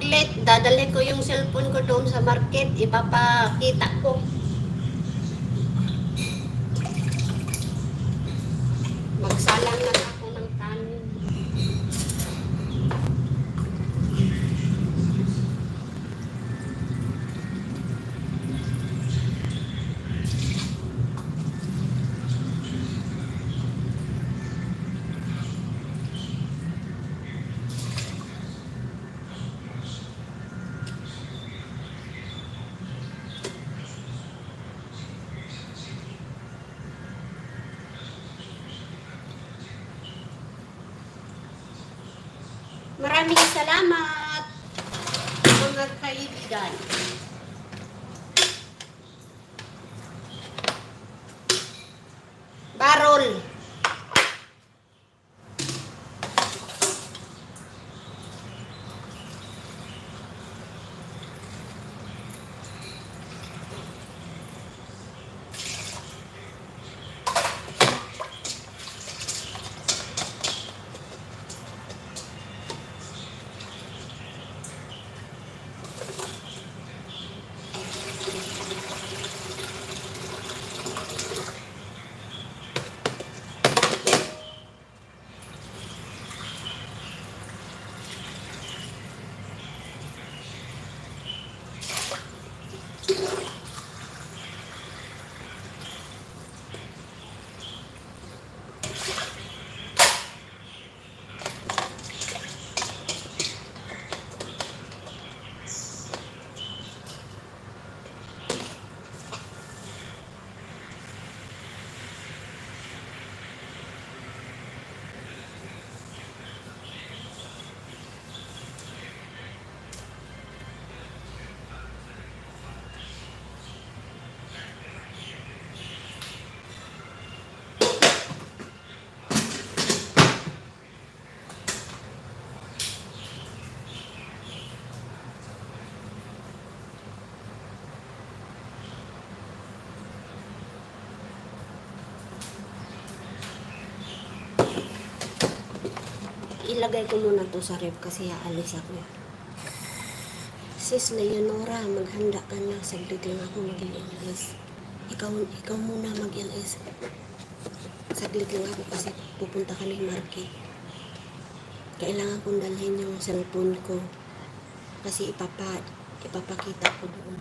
saglit, dadali ko yung cellphone ko doon sa market, ipapakita ko. Magsalang lang ako ng kanin. Maraming salamat, mga kaibigan. Barol. Ilagay ko muna to sa ref kasi aalis ako. Sis Leonora, maghanda ka na. Saglit lang ako mag-LS. Ikaw muna mag-LS. Saglit lang ako kasi pupunta kami market. Kailangan kong dalhin yung cellphone ko kasi ipapakita ko doon.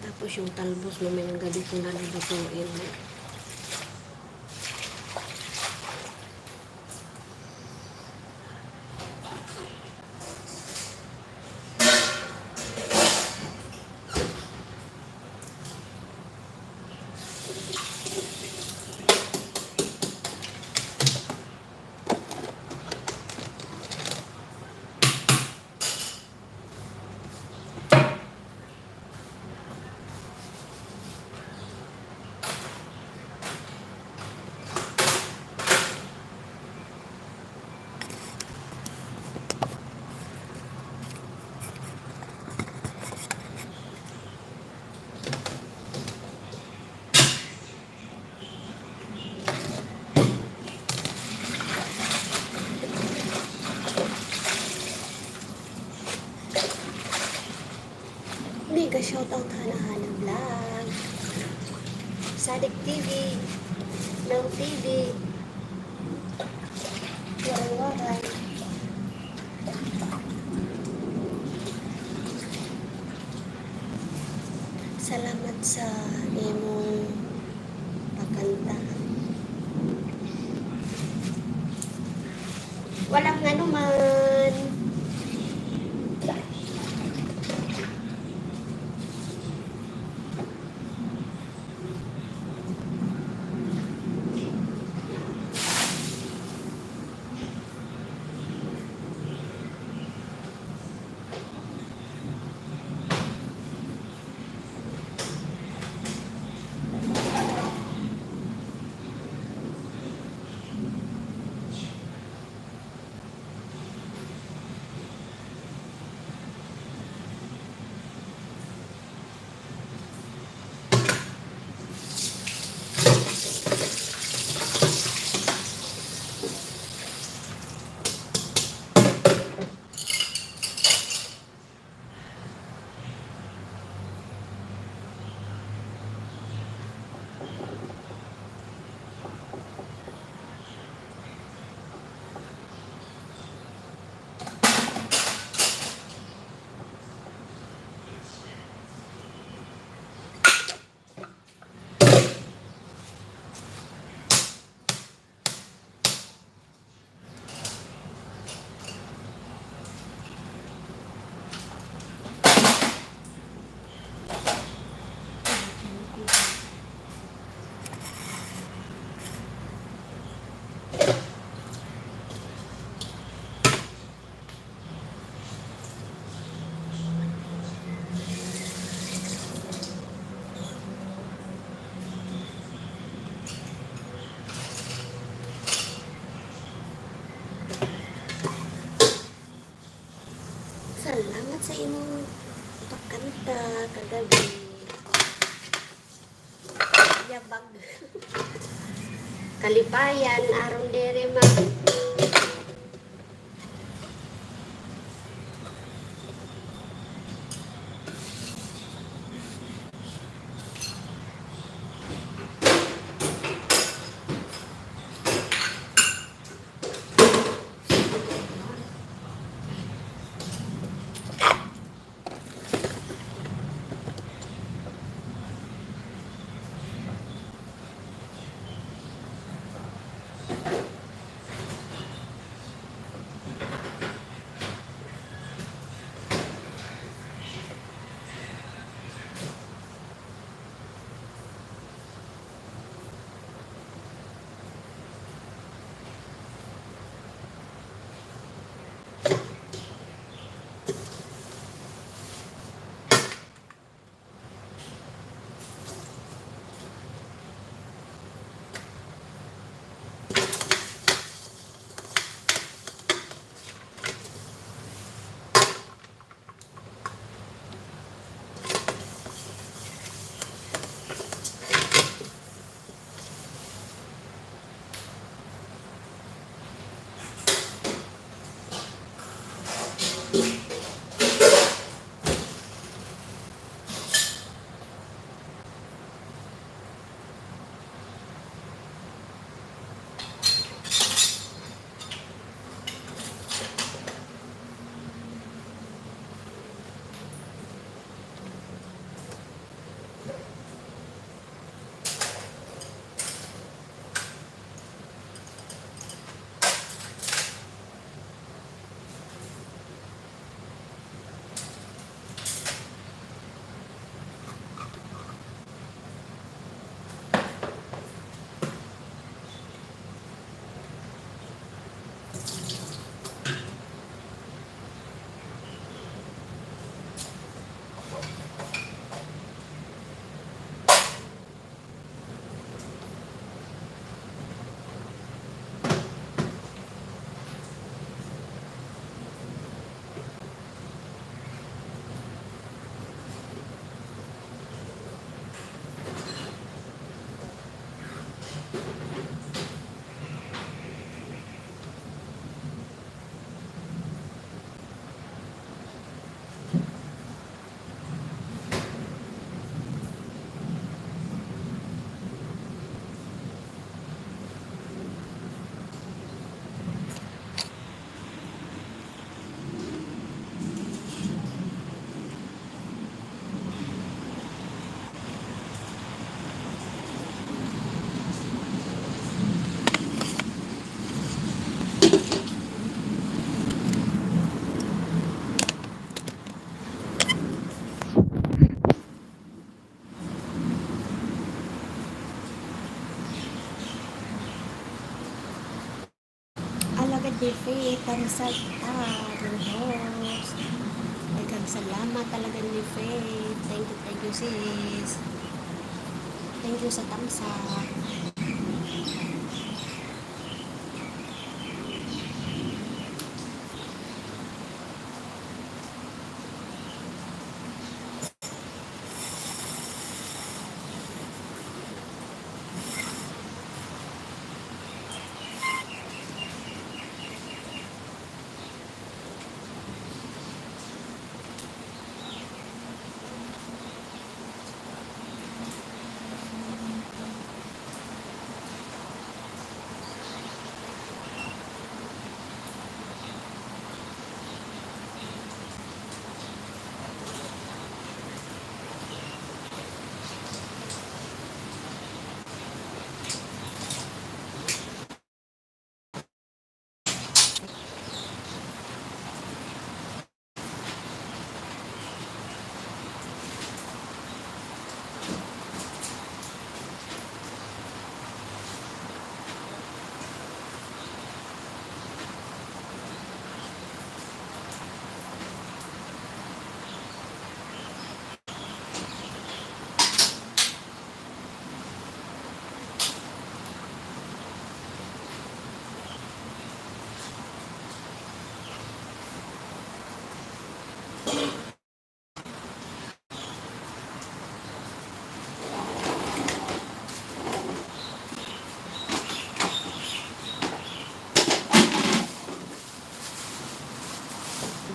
Tapos yung talbos mamayang gabi ko na lulutuin. Mega shoutout Hana-Hana Vlog, Sadik TV, Mel TV, Waray-Waray. Salamat sa imong pagkanta. Walang anuman. sa imong pakanta kagabi. Yabag. Kalipayan, aron dere mag alagad di faith ang salta ng host. Daghang salamat talaga ni Faith. Thank you sis. Thank you sa tamsa.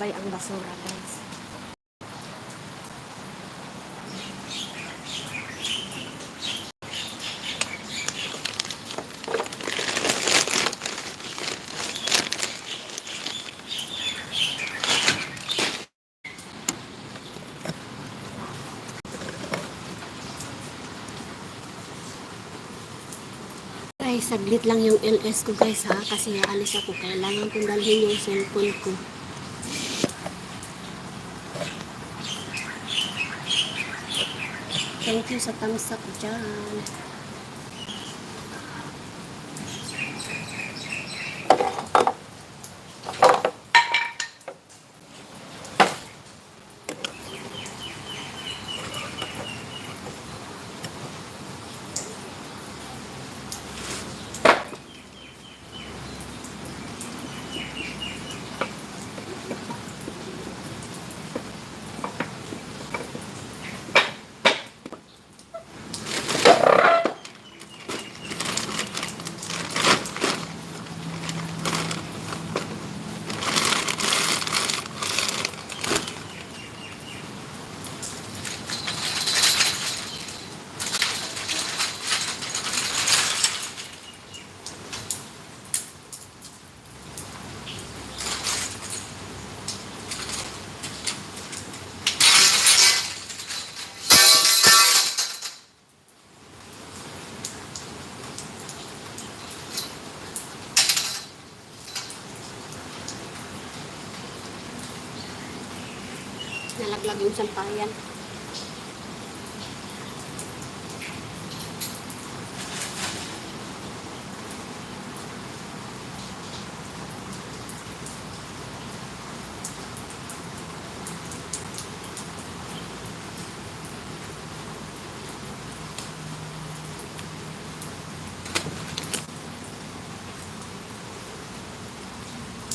itatambay ang basura, guys. Guys, saglit lang yung LS ko, guys, ha, kasi aalis ako. Kailangan kong dalhin yung cellphone ko. Thank you sa thumbs up dyan. Nalaglag yung sampayan.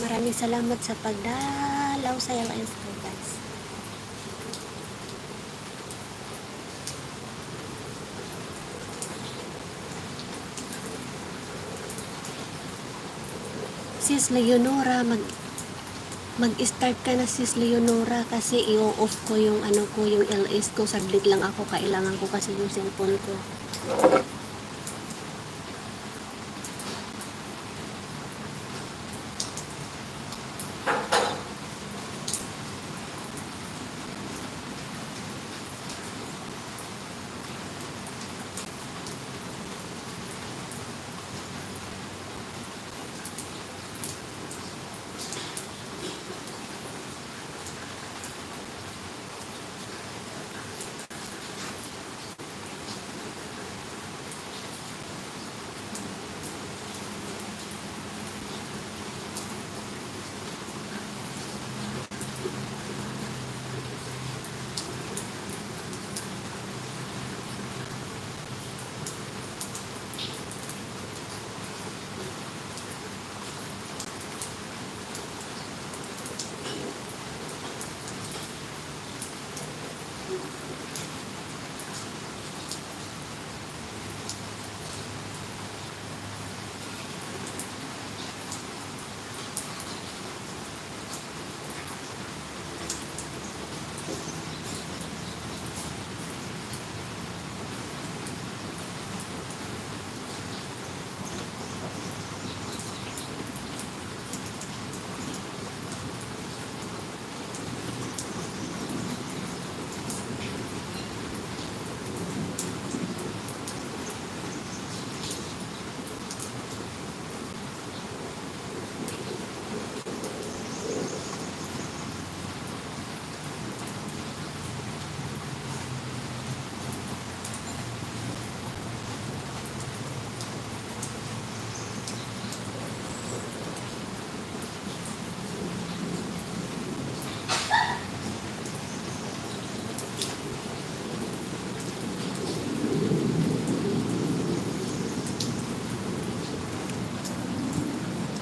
Maraming salamat sa pagdalaw sa LS ko, guys. Sis Leonora, mag-start ka na, Sis Leonora, kasi i-off ko yung ano ko, yung LS ko. Saglit lang ako, kailangan ko kasi yung cellphone ko.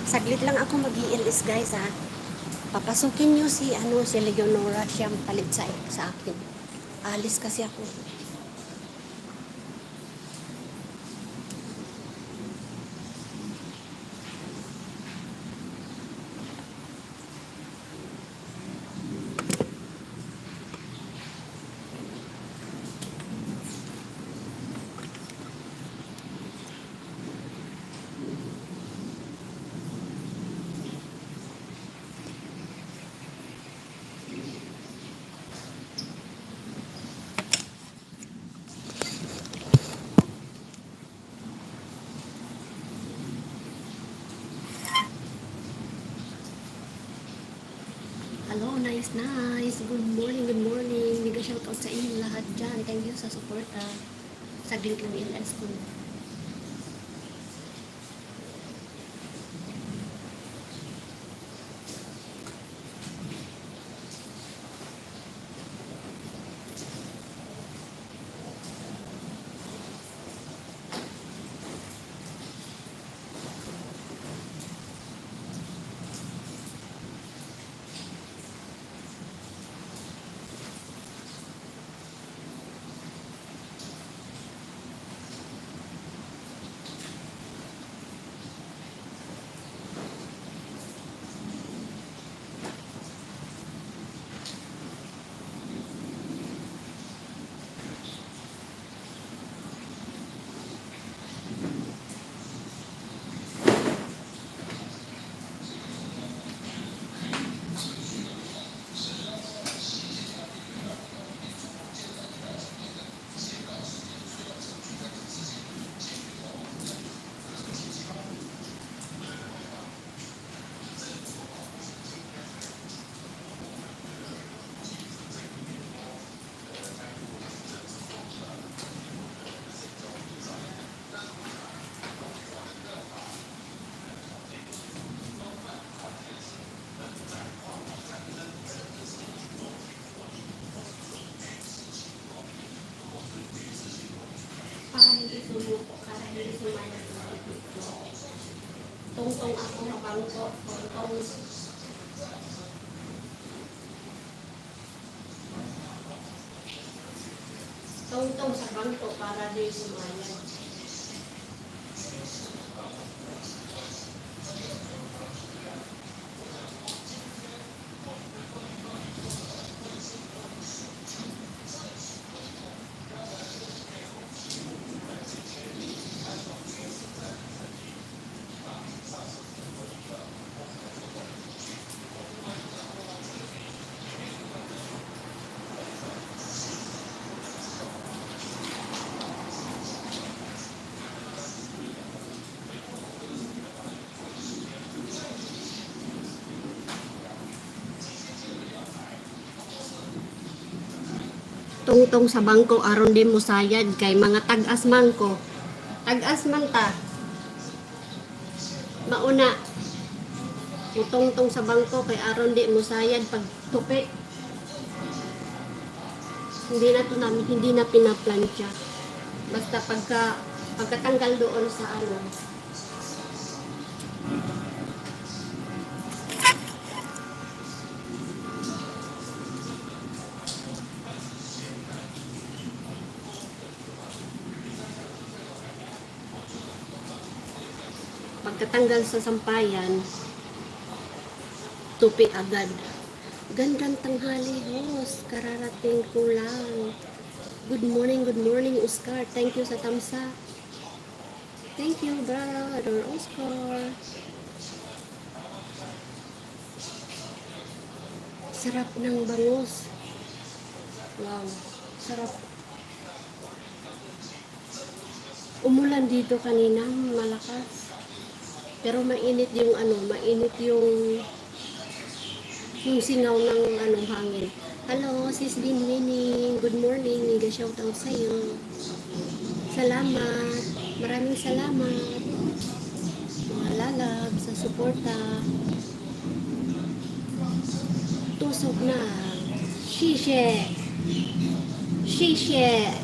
Saglit lang ako mag-i-LS, guys, ha. Papasukin nyo si Leonora, siyang palit sa akin. Alis kasi ako. hello, nice, nice. Good morning, good morning. Mega shoutout sa inyo lahat dyan. Thank you sa suporta. Saglit lang LS ko. Para hindi sumuko, para hindi sumayang sa bibig ko. Tungtong ako na bangko, tungtong. Tungtong sa bangko para di sumayang. Tungtong sa bangko aron di mo sayad kay mga tag-asman ko. Tag-asman ta. Mauna. Tungtong sa bangko kay aron di mo sayad pag tupi. Hindi na pinaplansya. Basta pagkatanggal doon sa ano. Pagkatanggal sa sampayan, tupi agad. Gandang tanghali, host. Kararating ko lang. Good morning, Oscar. Thank you sa tamsa. Thank you, brother Oscar. Sarap ng bangus. Wow, sarap. Umulan dito kanina, malakas. Pero mainit yung mainit yung singaw ng hangin. Hello, sis Winning. Good morning. Mega shoutout sa iyo. Salamat. Maraming salamat. Mga lalab sa suporta. Tusok na. Shishe. Shishe.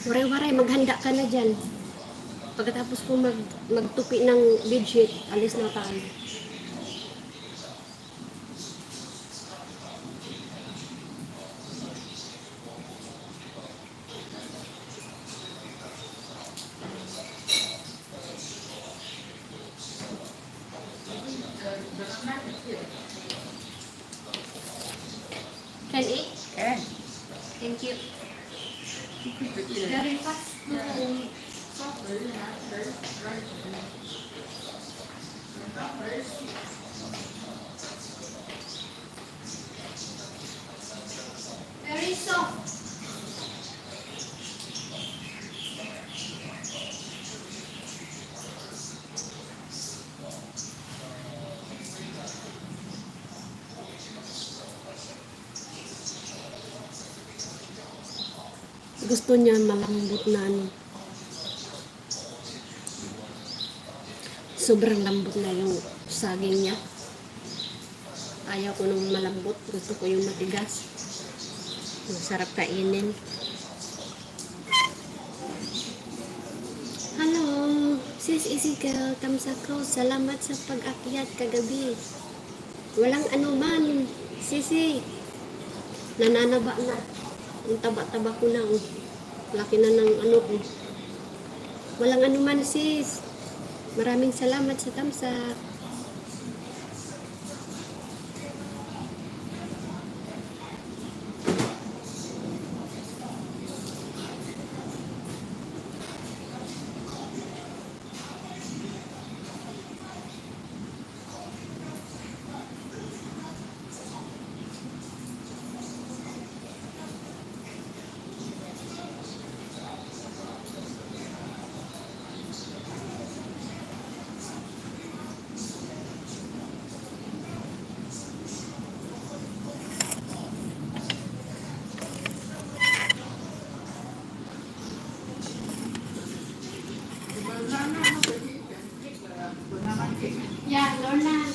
Waray-waray, maghanda ka na dyan. Pagkatapos ko magtupi ng bedsheet, alis na tayo. Can eat? Can. Thank you. Very fast. Very soft. Gusto niya malambot na ano. Sobrang lambot na yung saging niya. Ayaw ko nung malambot. Gusto ko yung matigas. Masarap kainin. Hello, Sis Easy Girl, Tamsako. Salamat sa pag-akyat kagabi. Walang anuman, Sisi. Nananaba na. Ang taba-taba ko na. Laki na ng ano ko. Walang anuman, sis. Maraming salamat sa tamsak. Yeah, Lorna.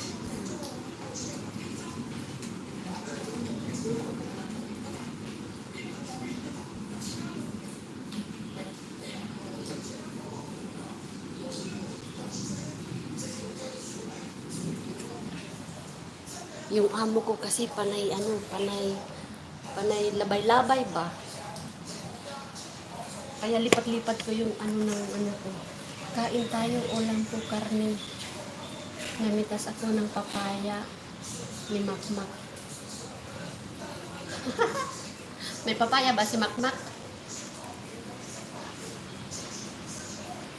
Yung amo ko kasi panay labay-labay ba? Kaya lipat-lipat ko yung ano ng ano ko. Kain tayo, ulam ko karne. Namitas ako ng papaya ni Makmak. May papaya ba si Makmak?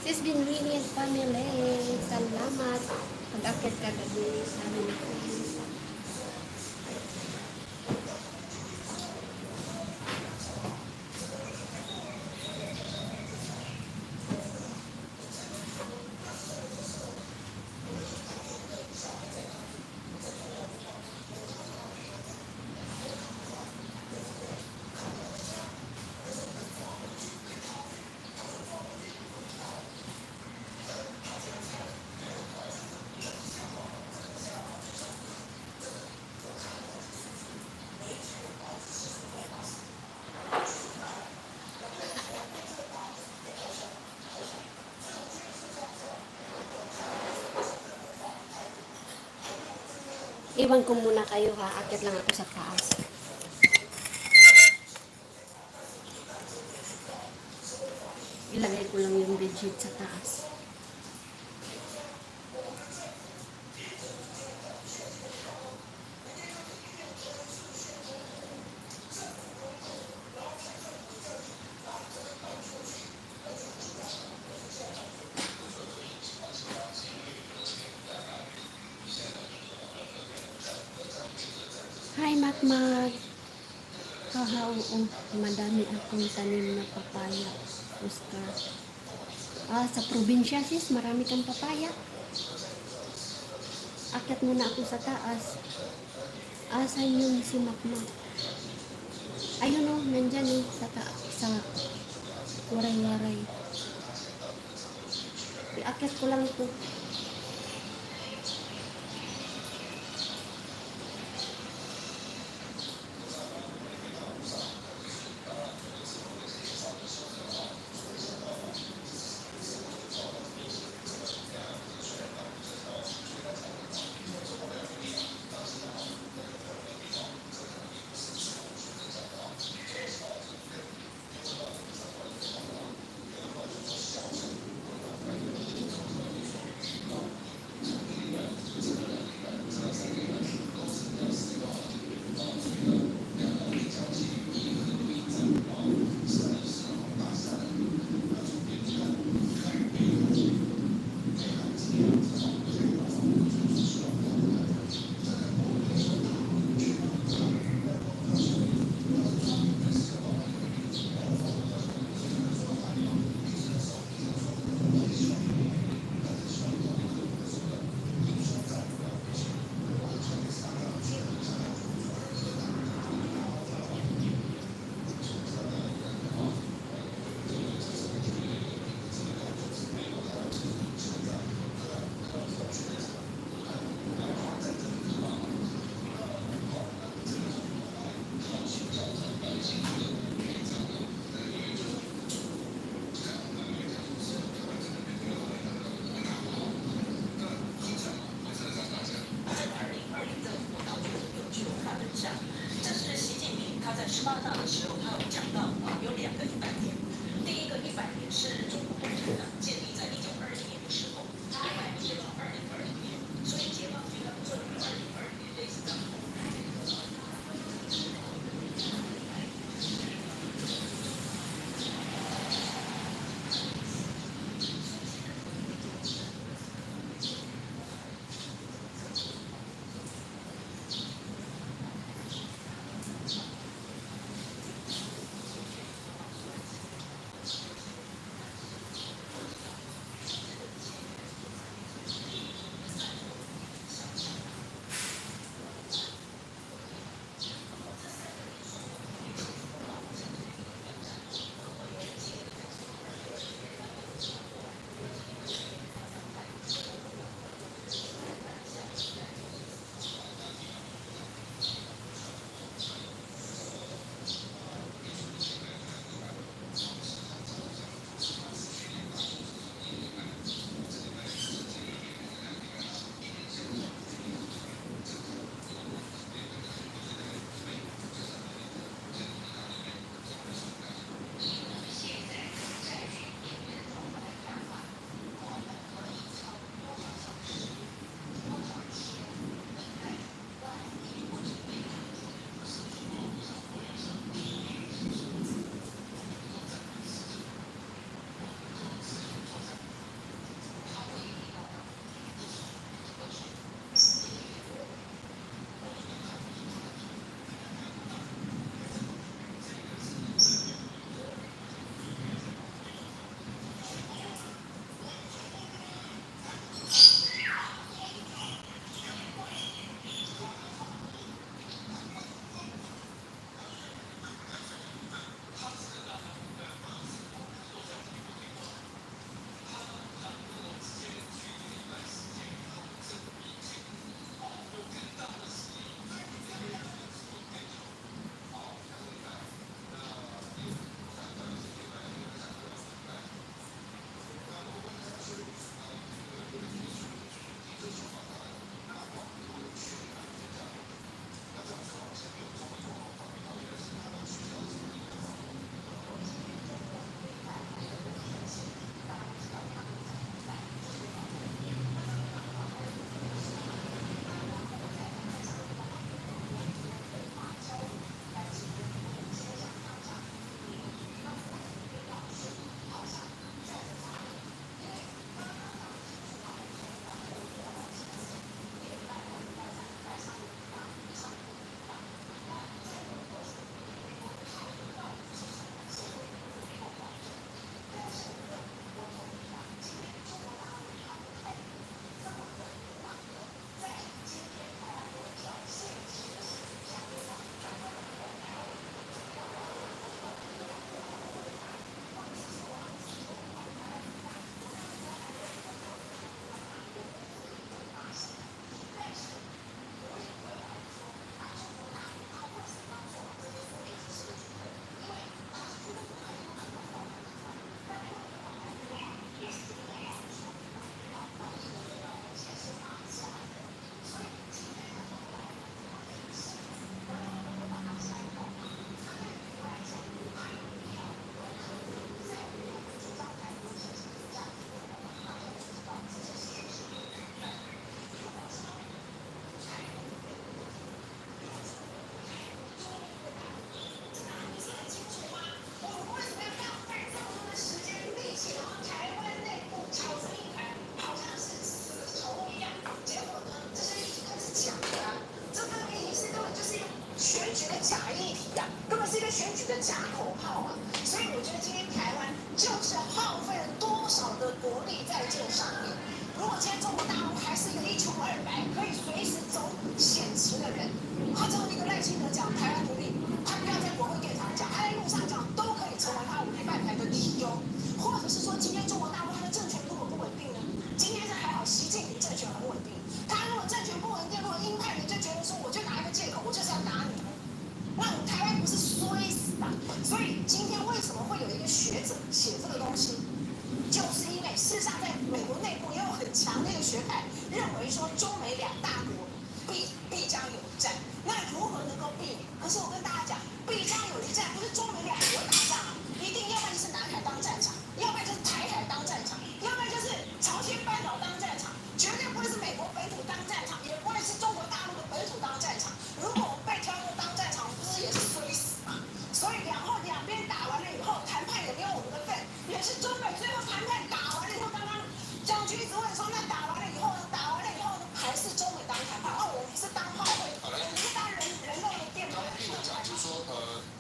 Sis Binwini and family, salamat. Pag-akit ka gabi sa amin. Iwan ko muna kayo ha. Akit lang ako sa taas. Ilagay ko lang yung bedsheet sa taas. Hi, Makmak. Haha, oo. Madami akong tanim na papaya. Oscar. Sa probinsya, sis, marami kang papaya. Akyat muna ako sa taas. Saan yun si Makmak? Ayun o, nandyan o, sa waray-waray. Iakyat ko lang ito. 个学者写这个东西，就是因为事实上在美国内部也有很强烈的学派认为说中美两大国必将有一战，那如何能够避免？可是我跟大家讲，必将有一战不是中美两国打仗啊，一定要不然就是南海当战场，要不然就是台海当战场，要不然就是朝鲜半岛当战场，绝对不会是美国本土当战场，也不会是中国大陆的本土当战场。如果我们被挑入当战场，我们不是也是衰死吗？所以两边打完了以后，谈判也没有我们的份，也是中美最后谈判打完了以后，刚刚将军一直问说，那打完了以后呢？打完了以后呢？还是中美当谈判？我们是当炮灰，我们是当人肉的垫背。刚刚立委讲就是说，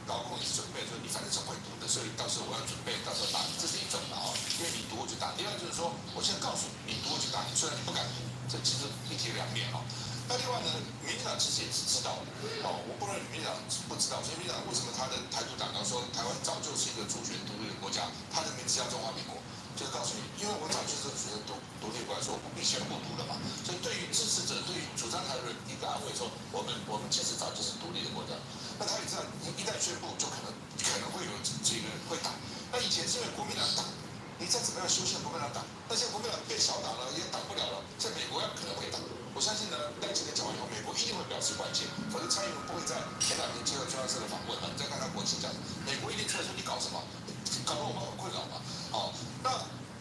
劳工也是准备说，你反正是会读的，所以到时候我要准备，到时候打你，这是一种的哦，因为你读我就打。另外就是说，我现在告诉你，你读我就打你，虽然你不敢读，这其实一体两面哦。那另外呢，民进党其实也是知道的哦，我不认为民进党不知道，所以民进党为什么他的台独党纲说台湾早就是一个主权独立的国家，他的名字叫中华民国，就是告诉你，因为我早就是主权独立国家，说我不必宣布独了嘛，所以对于支持者，对于主张台独人一个安慰说，我们其实早就是独立的国家，那他也知道一旦宣布就可能会有这个会打，那以前是因为国民党打。你再怎么样修宪国民党打，那现在国民党变小党了，也挡不了了。在美国可能会打，我相信呢，赖清德讲完以后，美国一定会表示关切，否则蔡英文不会在前2天接受中央社的访问嘛。你再看他国情讲，美国一定出来说你搞什么，搞得我们很困扰嘛。好，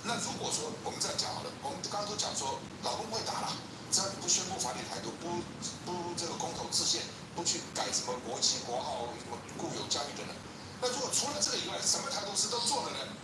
那如果说我们这样讲好了，我们刚刚都讲说，老公不会打了，只要你不宣布法理态度，不这个公投制宪，不去改什么国旗国号、什么固有疆域等等。那如果除了这个以外，什么台独事都做了呢？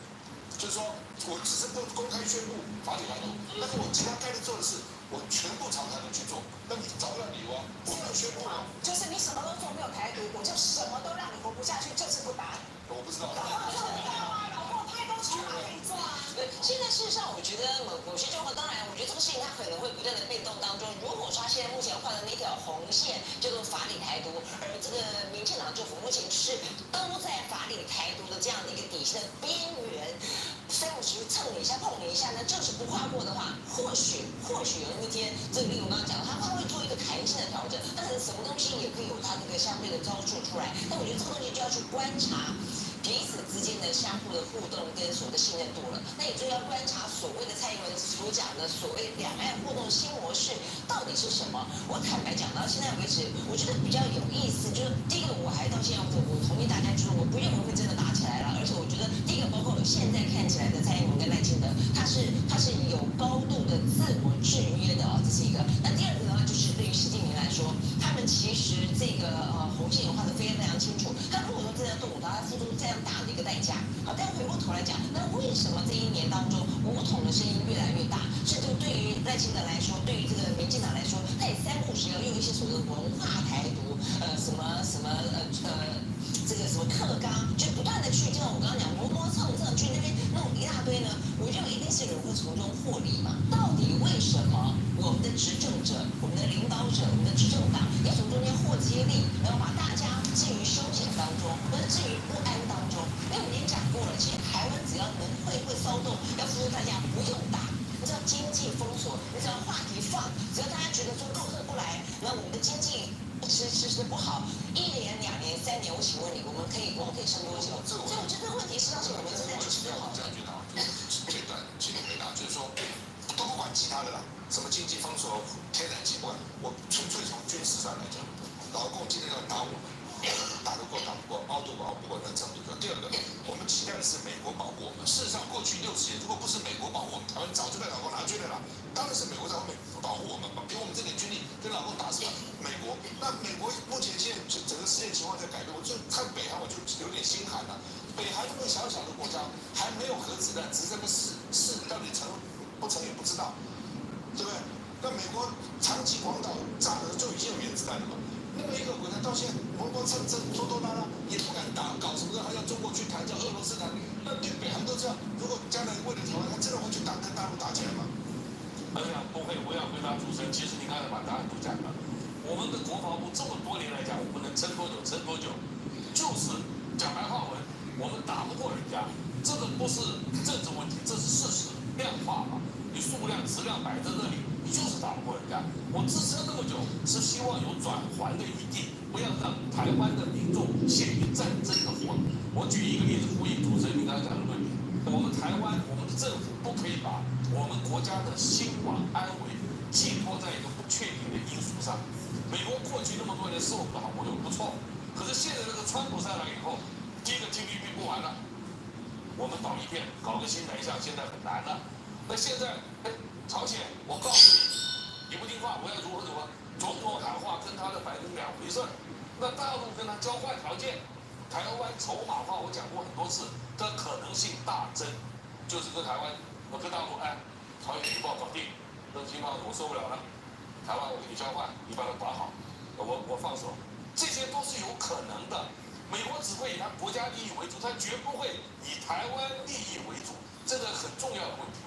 就是说我只是不公开宣布法理态度，但是我其他该做的事，我全部朝台独去做。那你找不了理由啊，我没有宣布啊。就是你什么都做没有台独，我就什么都让你活不下去，就是不打你。我不知道。老公做不到啊，老公太多筹码可以做啊。对，现在事实上，我觉得某些状况，当然，我觉得这个事情它可能会不断的变动当中。如果说他现在目前画的那条红线叫做法理台独，而这个民进党政府目前是都在法理台独的这样的一个底线的边缘。350蹭你一下碰你一下呢，就是不跨过的话，或许有那么一天，这个例如我刚刚讲的，他会做一个弹性的调整，但是什么东西也可以有它那个相对的招数出来。但我觉得这个东西就要去观察彼此之间的相互的互动跟所谓的信任度了。那也就要观察所谓的蔡英文所讲的所谓两岸互动新模式到底是什么。我坦白讲，到现在为止，我觉得比较有意思，就是第一个，我还到现在我同意大家，就是我不认为会真的打起来了，而且我觉得第一个，包括现在看起来的蔡英文跟赖清德，他是有高度的自我制约的这是一个。那第二个呢，就是对于习近平来说，他们其实这个红线也画得非常清楚。他如果说真的要动武，他付出这样大的一个代价。好，但回过头来讲，那为什么这1年当中武统的声音越来越大？甚至对于赖清德来说，对于这个民进党来说，他也3不5时要用一些所谓的文化台独，这个什么课纲，就不断的去，就像我刚刚讲磨蹭去那边弄一大堆呢，我认为一定是有人会从中获利嘛。到底为什么我们的执政者、我们的领导者、我们的执政党要从中间获这些利，然后把大家置于凶险当中，或者置于不安当中？因为我们已经讲过了，其实台湾只要能会骚动，要付出代价不用大。你知道经济封锁，你只要话题放，只要大家觉得说购客不来，那我们的经济吃不好，1年、2年、3年，我请问你，我们可以撑多久？所以我觉得这个问题实际上是我们正在去思考的。这样觉得啊，这段请你回答，就是说都不管其他的啦，什么经济封锁、天然气不管，我纯粹从军事上来讲，老共今天要打我们。打得过打不过，凹得过凹不过那程度。第二个，我们期待的是美国保护我们。事实上，过去60年，如果不是美国保护我们，台湾早就被老公拿去了啦。当然是美国在后面保护我们，给我们这点军力，跟老公打什么？美国，那美国目前现在整个世界情况在改变，我就看北韩，我就有点心寒了。北韩这么小小的国家，还没有核子弹，只是这个试到底成不成也不知道，对不对？那美国长崎、广岛炸的就已经有原子弹了嘛？那么一个国家到现在磨蹭拖拖拉拉，也不敢打，搞什么的还要中国去谈，叫俄罗斯谈。那对北韩都知道，如果将来为了台湾，他真的会去跟大陆打起来吗？我想不会，我要回答主持人。其实你刚才把答案都讲了。我们的国防部这么多年来讲，我们能撑多久？就是讲白话文，我们打不过人家，这个不是政治问题，这是事实，量化嘛。你数量、质量摆在这里，你就是打不过人家。我支撑这么久，是希望有转圜的余地，不要让台湾的民众陷于战争的我举一个例子，呼应主持人您刚才讲的论点。我们台湾，我们的政府不可以把我们国家的兴亡安危寄托在一个不确定的因素上。美国过去那么多年是我们的好朋友，不错。可是现在这个川普上来以后，第一个 TPP 不完了，我们搞一遍，搞个新南向，现在很难了。那现在，朝鲜，我告诉你，你不听话，我要如何如何。总统喊话跟他的白宫两回事儿。那大陆跟他交换条件，台湾筹码化，我讲过很多次，的可能性大增，就是跟台湾，我跟大陆，朝鲜一报搞定，那基本上我受不了了，台湾我跟你交换，你把它把好，我放手，这些都是有可能的。美国只会以他国家利益为主，他绝不会以台湾利益为主，这个很重要的问题。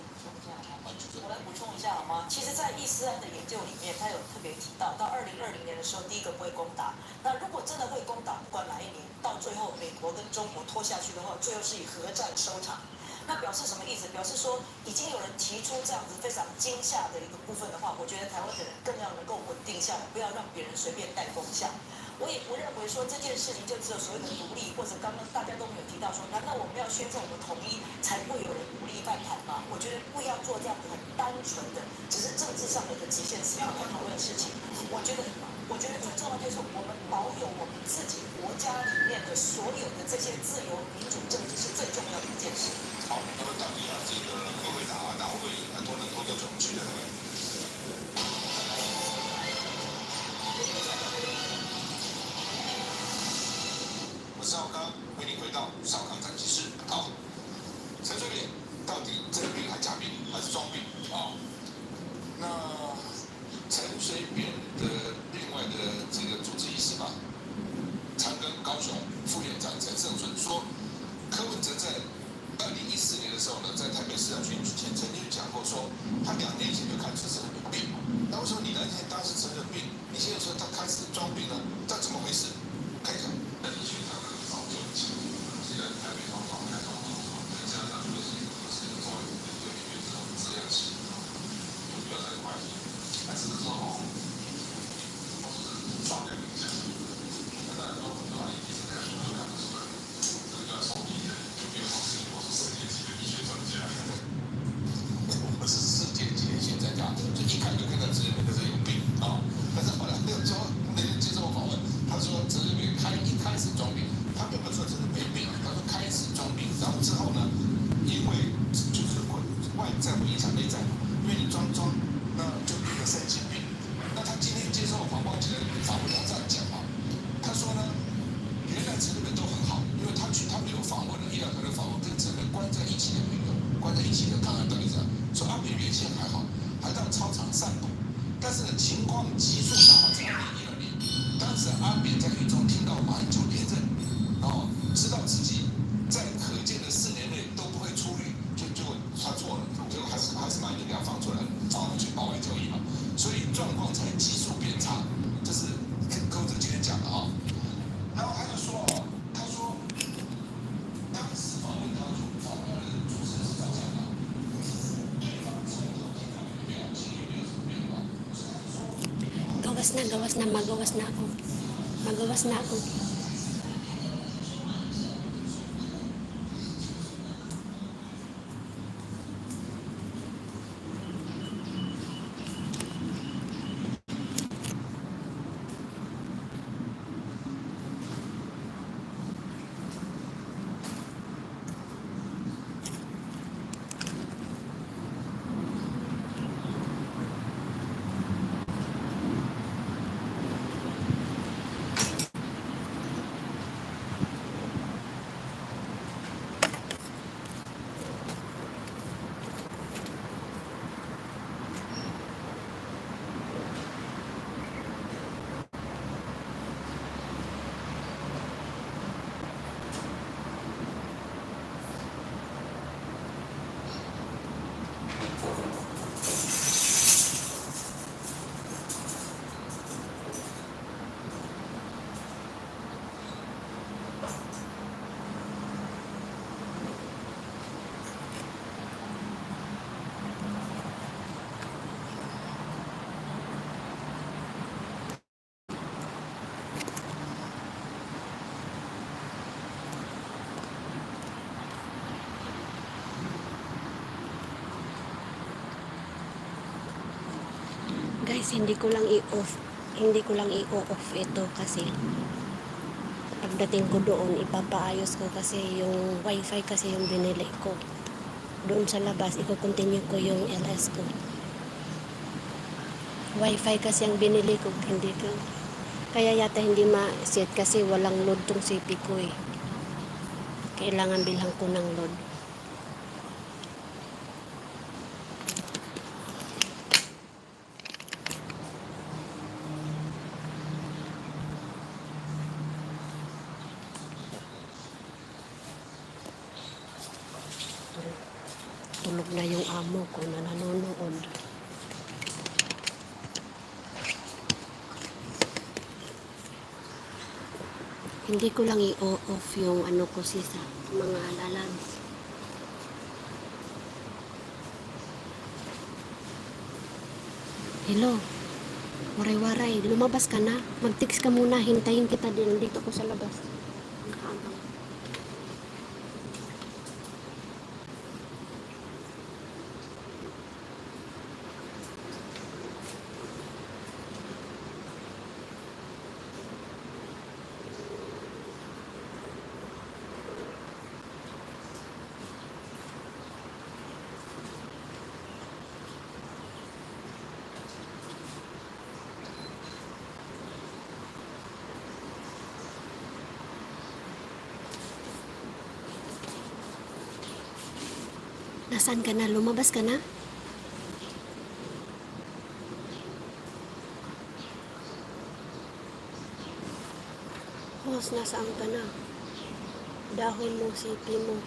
我来补充一下好吗？其实，在易思安的研究里面，他有特别提到2020年的时候，第一个不会攻打。那如果真的会攻打，不管哪一年，到最后美国跟中国拖下去的话，最后是以核战收场。那表示什么意思？表示说已经有人提出这样子非常惊吓的一个部分的话，我觉得台湾的人更要能够稳定下来，不要让别人随便带风向。我也不认为说这件事情就只有所谓的独立，或者刚刚大家都没有提到说，难道我们要宣称我们统一才不会有人无力翻盘吗？我觉得不要做这样很单纯的，只是政治上的一个极限思考来讨论事情。我觉得最重要就是我们保有我们自己国家里面的所有的这些自由民主政治是最重要的一件事。好，那么到底这个会不会打会很多人都怎么去的？少康为您回到少康战记室。好，陈水扁到底真病还假病还是装病啊？那陈水扁的另外的这个主治医师吧，长庚高雄副院长陈胜顺说，柯文哲在2014年的时候呢，在台北市长选举前曾经讲过说，他2年前就看出是有病嘛。那为什么你那天当时承认病，你现在说他开始装病呢？这怎么回事？看一下。不是世界级的现在家，就一看就看到陈水扁这有病啊！但是后来又说那天接受访问，他说陈水扁一开始装病，他并没有说陈水扁没病，他说开始装病，然后之后呢，因为就是外在会影响内在嘛，因为你装，那就变成神经病。那他今天接受黄光杰的访问，他这样讲嘛，他说呢，原来陈水扁都很好，因为他们有访问的医疗团队访问跟陈水扁关在一起的朋友，关在一起的抗癌队长。说阿扁原先还好，还到操场散步，但是呢情况急速大化，在2012年，当时阿扁在狱中听到马英九连任，知道自己在可见的4年内都不会出狱，就他错了，结果还是马英九给他放出来了，去保外就医嘛，所以状况才急速变差，这是柯文哲今天讲的啊。然后他就说他说当时访问他的主持人是这样讲的。magawas na ako. Guys, hindi ko lang i-off ito kasi pagdating ko doon ipapaayos ko kasi yung wifi kasi yung binili ko. Doon sa labas, i-continue ko yung LS ko. Wifi kasi ang binili ko, hindi ko. Kaya yata hindi ma-set kasi walang load tong CP ko eh. Kailangan bilhan ko ng load. Tulog na yung amo ko na nanonood. Hindi ko lang i-off yung ano ko sa mga lalabs. Hello. Waray-waray, lumabas ka na. Mag-text ka muna, hintayin kita din dito ko sa labas. Nakaabang. Nasaan ka na? Lumabas ka na? Boss, nasaan ka na? Dahon mo, sipi mo.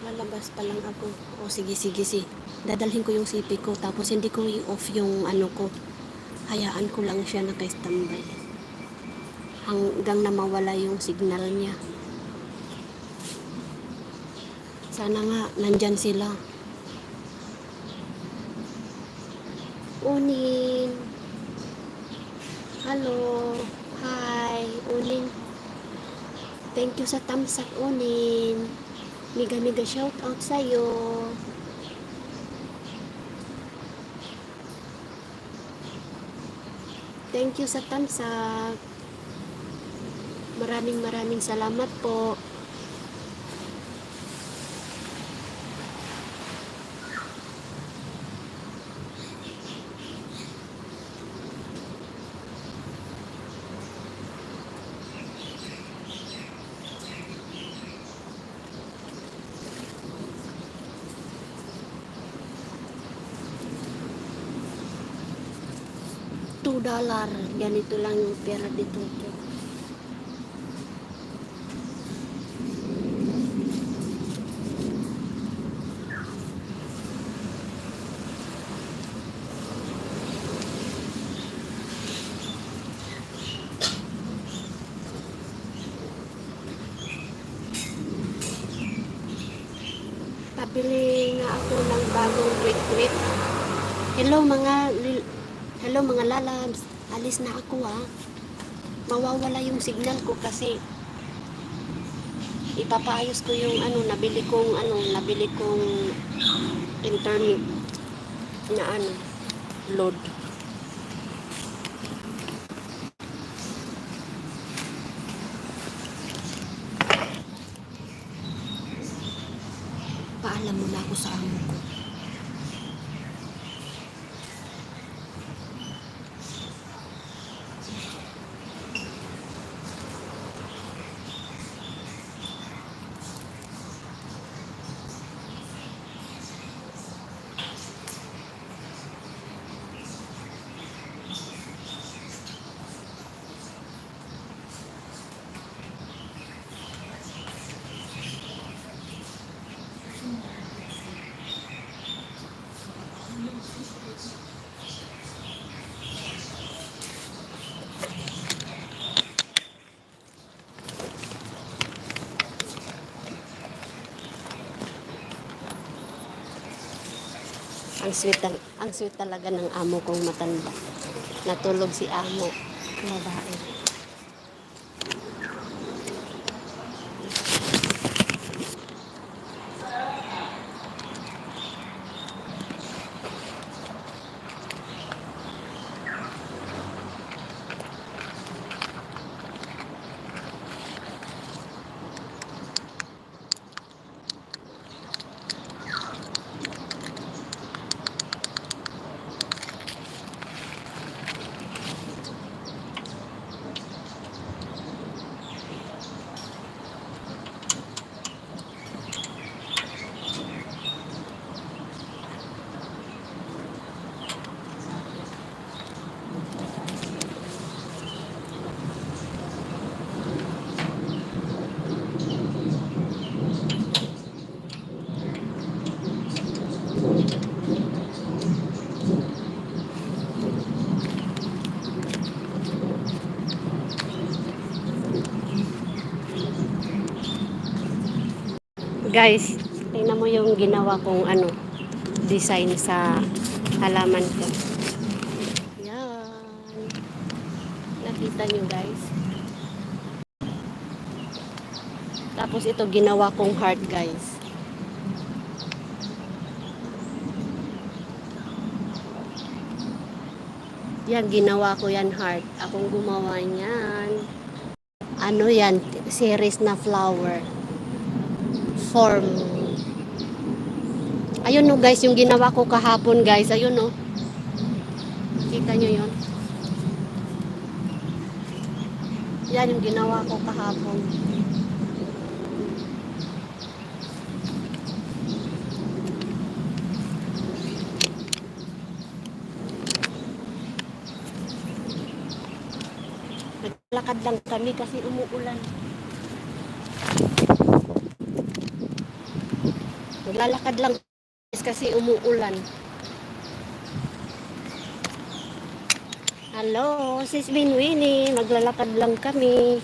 Lalabas pa lang ako. O sige. Dadalhin ko yung sipi ko. Tapos hindi ko i-off yung ano ko. Hayaan ko lang siya naka-standby. Hanggang na mawala yung signal niya. Sana nga, nandyan sila. Unin. Hello. Hi. Unin. Thank you sa thumbs up, Unin. Mega shout out sa'yo. Thank you sa thumbs up. Maraming salamat po. $2. Ganito lang yung pera dito. Pabili nga ako ng bagong tweet. Hello mga lalabs, alis na ako ha. Mawawala yung signal ko kasi ipapaayos ko yung nabili kong internet na load. Paalam muna ako sa amo ko. Ang sweet talaga ng amo kong matanda. Natulog si amo. Babae. Guys, tingnan mo yung ginawa kong design sa halaman ko. Yan. Nakita nyo guys. Tapos ito ginawa kong heart guys. Yan, ginawa ko yan heart. Akong gumawa niyan. Ano yan? Series na flower. Form. Ayun no guys, yung ginawa ko kahapon guys. Ayun no. Kita nyo yun? Yan yung ginawa ko kahapon. Naglalakad lang kami kasi umuulan. Naglalakad lang kasi umuulan. Hello, sis Winnie. Maglalakad lang kami.